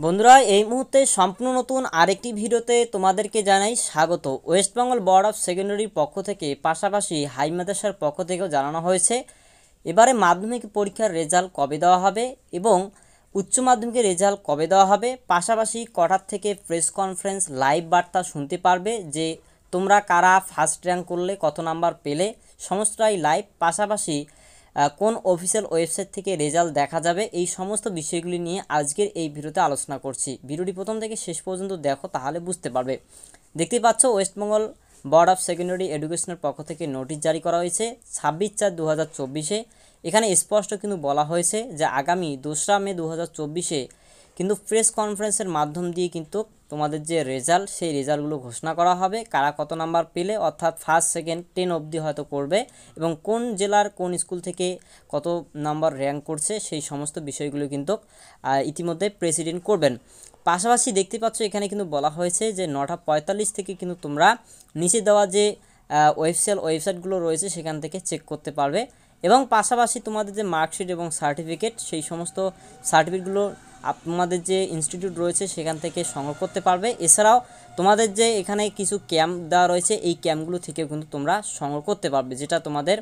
বন্ধুরা এই মুহূর্তে সম্পূর্ণ নতুন আরেকটি ভিডিওতে তোমাদেরকে জানাই স্বাগত। ওয়েস্ট বেঙ্গল বোর্ড অফ সেকেন্ডারির পক্ষ থেকে পাশাপাশি হাই মাদ্রাসার পক্ষ থেকেও জানানো হয়েছে এবারে মাধ্যমিক পরীক্ষার রেজাল্ট কবে দেওয়া হবে এবং উচ্চ মাধ্যমিকের রেজাল্ট কবে দেওয়া হবে। পাশাপাশি কটার থেকে প্রেস কনফারেন্স লাইভ বার্তা শুনতে পারবে যে তোমরা কারা ফার্স্ট র্যাঙ্ক করলে কত নাম্বার পেলে, সমস্তটাই লাইভ। পাশাপাশি কোন অফিসিয়াল ওয়েবসাইট থেকে রেজাল্ট দেখা যাবে, এই সমস্ত বিষয়গুলি নিয়ে আজকের এই ভিডিওতে আলোচনা করছি। ভিডিওটি প্রথম থেকে শেষ পর্যন্ত দেখো, তাহলে বুঝতে পারবে। দেখতেই পাচ্ছ West Bengal board of secondary এডুকেশনের পক্ষ থেকে নোটিশ জারি করা হয়েছে 26/4/2024-এ। এখানে স্পষ্ট কিন্তু বলা হয়েছে যে আগামী 2রা মে 2024-এ কিন্তু প্রেস কনফারেন্সের মাধ্যম দিয়ে কিন্তু তোমাদের যে রেজাল্ট সেই রেজাল্টগুলো ঘোষণা করা হবে, কারা কত নাম্বার পেলে, অর্থাৎ ফার্স্ট সেকেন্ড 10 অবধি হয়তো করবে এবং কোন জেলার কোন স্কুল থেকে কত নাম্বার র্যাঙ্ক করছে সেই সমস্ত বিষয়গুলো কিন্তু ইতিমধ্যে প্রেসিডেন্ট করবেন। পাশাপাশি দেখতে পাচ্ছ এখানে কিন্তু বলা হয়েছে যে 9:45 থেকে কিন্তু তোমরা নিচে দেওয়া যে অফিসিয়াল ওয়েবসাইটগুলো রয়েছে সেখান থেকে চেক করতে পারবে এবং পাশাপাশি তোমাদের যে মার্কশিট এবং সার্টিফিকেট সেই সমস্ত সার্টিফিকেটগুলো তোমাদের যে ইনস্টিটিউট রয়েছে সেখান থেকে সংগ্রহ করতে পারবে। এছাড়াও তোমাদের যে এখানে কিছু ক্যাম্প দেওয়া রয়েছে এই ক্যাম্পগুলো থেকেও কিন্তু তোমরা সংগ্রহ করতে পারবে যেটা তোমাদের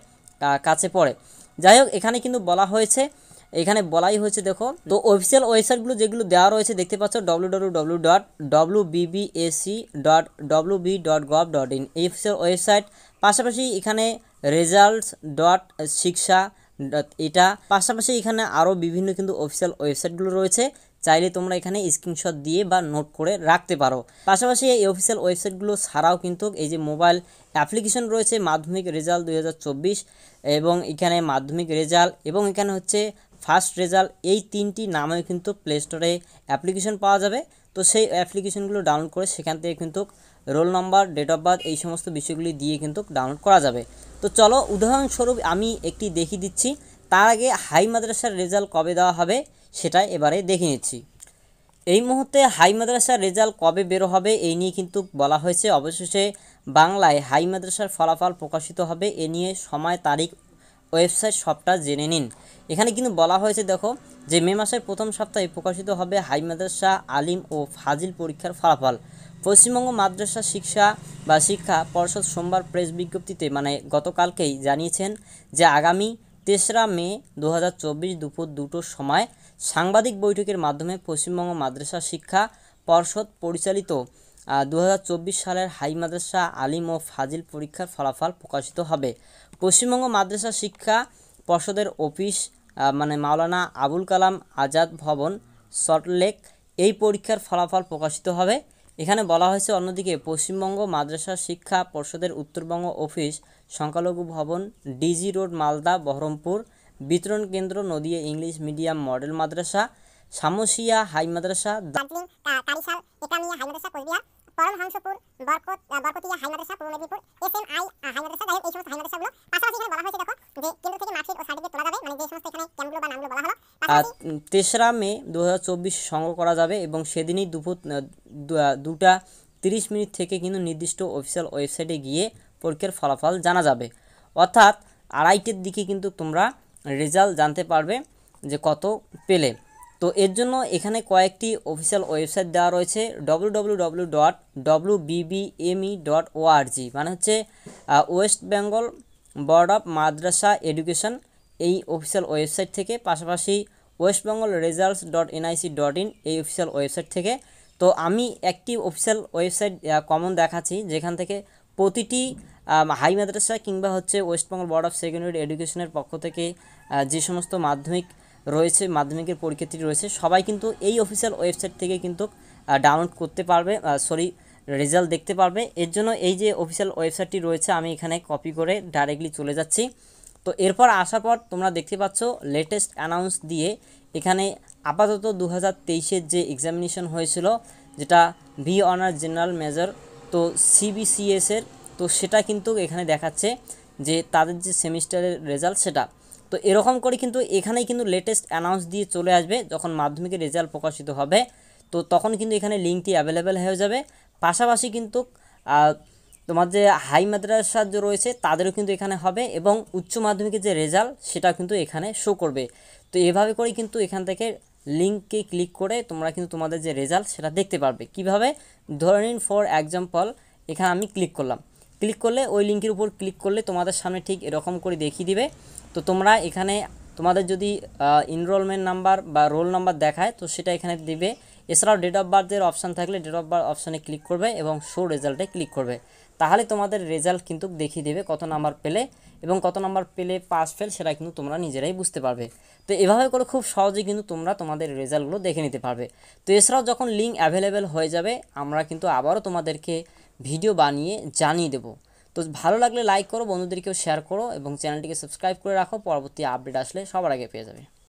কাছে পড়ে। যাই হোক, এখানে কিন্তু বলা হয়েছে, এখানে বলাই হয়েছে দেখো, তো অফিসিয়াল ওয়েবসাইটগুলো যেগুলো দেওয়া রয়েছে দেখতে পাচ্ছ www.wbac.wb.gov.in এই অফিসিয়াল ওয়েবসাইট। পাশাপাশি এখানে results.shiksha এটা, পাশাপাশি এখানে আরও বিভিন্ন কিন্তু অফিসিয়াল ওয়েবসাইটগুলো রয়েছে, চাইলে তোমরা এখানে স্ক্রিনশট দিয়ে বা নোট করে রাখতে পারো। পাশাপাশি এই অফিসিয়াল ওয়েবসাইটগুলো ছাড়াও কিন্তু এই যে মোবাইল অ্যাপ্লিকেশন রয়েছে মাধ্যমিক রেজাল্ট 2024 এবং এখানে মাধ্যমিক রেজাল্ট এবং এখানে হচ্ছে ফার্স্ট রেজাল্ট, এই তিনটি নামেও কিন্তু প্লে স্টোরে অ্যাপ্লিকেশন পাওয়া যাবে। তো সেই অ্যাপ্লিকেশনগুলো ডাউনলোড করে সেখান থেকে কিন্তু roll number, date of birth এই সমস্ত বিষয়গুলি দিয়ে কিন্তু ডাউনলোড করা যাবে। তো চলো উদাহরণস্বরূপ আমি একটি দেখিয়ে দিচ্ছি, তার আগে হাই মাদ্রাসার রেজাল্ট কবে দেওয়া হবে সেটা এবারে দেখে নিচ্ছি। এই মুহূর্তে হাই মাদ্রাসার রেজাল্ট কবে বেরো হবে এই নিয়ে কিন্তু বলা হয়েছে। অবশেষে বাংলায় হাই মাদ্রাসার ফলাফল প্রকাশিত হবে, এ নিয়ে সময়, তারিখ, ওয়েবসাইট সবটা জেনে নিন। এখানে কিন্তু বলা হয়েছে দেখো যে মে মাসের প্রথম সপ্তাহে প্রকাশিত হবে হাই মাদ্রাসা, আলিম ও ফাজিল পরীক্ষার ফলাফল। পশ্চিমবঙ্গ মাদ্রাসা শিক্ষা পর্ষদ সোমবার প্রেস বিজ্ঞপ্তিতে মানে গতকালকেই জানিয়েছেন যে আগামী 3রা মে 2024 দুপুর 2টোর সময় সাংবাদিক বৈঠকের মাধ্যমে পশ্চিমবঙ্গ মাদ্রাসা শিক্ষা পর্ষদ পরিচালিত 2024 সালের হাই মাদ্রাসা, আলিম ও ফাজিল পরীক্ষার ফলাফল প্রকাশিত হবে। পশ্চিমবঙ্গ মাদ্রাসা শিক্ষা পর্ষদের অফিস মানে মাওলানা আবুল কালাম আজাদ ভবন, সল্টলেক, এই পরীক্ষার ফলাফল প্রকাশিত হবে। এখানে বলা হয়েছে অন্যদিকে পশ্চিমবঙ্গ মাদ্রাসা শিক্ষা পর্ষদের উত্তরবঙ্গ অফিস, সংখ্যালঘু ভবন, ডিজি রোড, মালদা, বহরমপুর, বিতরণ কেন্দ্র, নদিয়া ইংলিশ মিডিয়াম মডেল মাদ্রাসা, সামসিয়া হাই মাদ্রাসা, পরমহংসপুর, বরকতিয়া হাই মাদ্রাসা, পূর্ব মেদিনীপুর, SMI হাই মাদ্রাসা, যাই হোক এই সমস্ত হাই মাদ্রাসাগুলো। পাশাপাশি এখানে বলা হয়েছে দেখো যে কেন্দ্র থেকে মার্কশিট ও সার্টিফিকেট তোলা যাবে, মানে যে সমস্ত এখানে ক্যাম্পগুলো বা নামগুলো বলা হলো 3রা মে 2024 সংগ্রহ করা যাবে এবং সেদিনই দুপুর 2:30 থেকে কিন্তু নির্দিষ্ট অফিসিয়াল ওয়েবসাইটে গিয়ে পরীক্ষার ফলাফল জানা যাবে। অর্থাৎ 2:30টার দিকে কিন্তু তোমরা রেজাল্ট জানতে পারবে যে কত পেলে। তো এর জন্য এখানে কয়েকটি অফিসিয়াল ওয়েবসাইট দেওয়া রয়েছে www.wbbme.org মানে হচ্ছে West Bengal board of Madrasa education, এই অফিসিয়াল ওয়েবসাইট থেকে। পাশাপাশি ওয়েস্ট বেঙ্গল results.nic.in এই অফিসিয়াল ওয়েবসাইট থেকে। তো আমি একটি অফিসিয়াল ওয়েবসাইট কমন দেখাচ্ছি যেখান থেকে প্রতিটি হাই মাদ্রাসা কিংবা হচ্ছে West Bengal board of secondary এডুকেশনের পক্ষ থেকে যে সমস্ত মাধ্যমিক রয়েছে, মাধ্যমিকের পরীক্ষার্থী রয়েছে, সবাই কিন্তু এই অফিসিয়াল ওয়েবসাইট থেকে কিন্তু ডাউনলোড করতে পারবে, রেজাল্ট দেখতে পারবে। এর জন্য এই যে অফিসিয়াল ওয়েবসাইটটি রয়েছে আমি এখানে কপি করে ডাইরেক্টলি চলে যাচ্ছি। তো এরপর আসার পর তোমরা দেখতে পাচ্ছ লেটেস্ট অ্যানাউন্স দিয়ে এখানে আপাতত 2023-এর যে এক্সামিনেশন হয়েছিল যেটা বি অনার জেনারেল মেজর, তো CBCS-এর, তো সেটা কিন্তু এখানে দেখাচ্ছে যে তাদের যে সেমিস্টারের রেজাল্ট সেটা। তো এরকম করে কিন্তু এখানেই কিন্তু লেটেস্ট অ্যানাউন্স দিয়ে চলে আসবে যখন মাধ্যমিকের রেজাল্ট প্রকাশিত হবে, তো তখন কিন্তু এখানে লিঙ্কটি অ্যাভেলেবেল হয়ে যাবে। পাশাপাশি কিন্তু তোমার যে হাই মাদ্রাসা যে রয়েছে তাদেরও কিন্তু এখানে হবে এবং উচ্চ মাধ্যমিকের যে রেজাল্ট সেটা কিন্তু এখানে শো করবে। তো এভাবে করেই কিন্তু এখান থেকে লিঙ্কে ক্লিক করে তোমরা কিন্তু তোমাদের যে রেজাল্ট সেটা দেখতে পারবে। কিভাবে? ধরে নিন ফর এক্সাম্পল এখানে আমি ক্লিক করলাম, ক্লিক করলে ওই লিঙ্কের উপর ক্লিক করলে তোমাদের সামনে ঠিক এরকম করে দেখিয়ে দিবে। তো তোমরা এখানে তোমাদের যদি এনরোলমেন্ট নাম্বার বা রোল নাম্বার দেখায় তো সেটা এখানে দিবে। এছাড়াও ডেট অফ বার্থের অপশান থাকলে ডেট অফ বার্থ অপশানে ক্লিক করবে এবং শো রেজাল্টে ক্লিক করবে। তাহলে তোমাদের রেজাল্ট কিন্তু দেখিয়ে দেবে কত নাম্বার পেলে, এবং কত নাম্বার পেলে পাস ফেল সেটা কিন্তু তোমরা নিজেরাই বুঝতে পারবে। তো এভাবে করে খুব সহজেই কিন্তু তোমরা তোমাদের রেজাল্টগুলো দেখে নিতে পারবে। তো এছাড়াও যখন লিঙ্ক অ্যাভেলেবেল হয়ে যাবে আমরা কিন্তু আবারও তোমাদেরকে ভিডিও বানিয়ে জানিয়ে দেবো। তো ভালো লাগলে লাইক করো, বন্ধুদেরকেও শেয়ার করো এবং চ্যানেলটিকে সাবস্ক্রাইব করে রাখো, পরবর্তী আপডেট আসলে সবার আগে পেয়ে যাবে।